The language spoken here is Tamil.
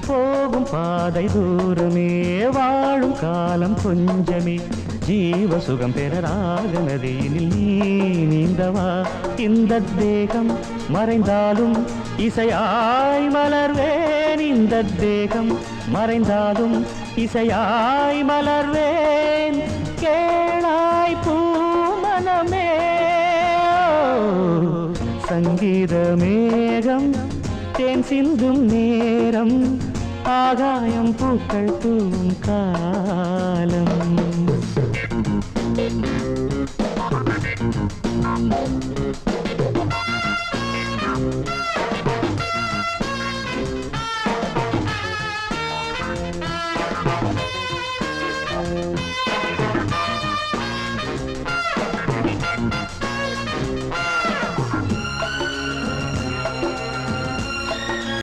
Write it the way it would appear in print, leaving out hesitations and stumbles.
போகும் பாதை தூரமே வாழும் காலம் கொஞ்சமே ஜீவ சுகம் பெற ராக நதியினில் நீ நீந்தவா இந்த தேகம் மறைந்தாலும் இசையாய் மலர்வேன் இந்த தேகம் மறைந்தாலும் இசையாய் மலர்வேன் கேளாய் பூமனமே சங்கீத மேகம் தேன் சிந்தும் நேரம் ஆகாயம் பூக்கள் தூவும் காலம்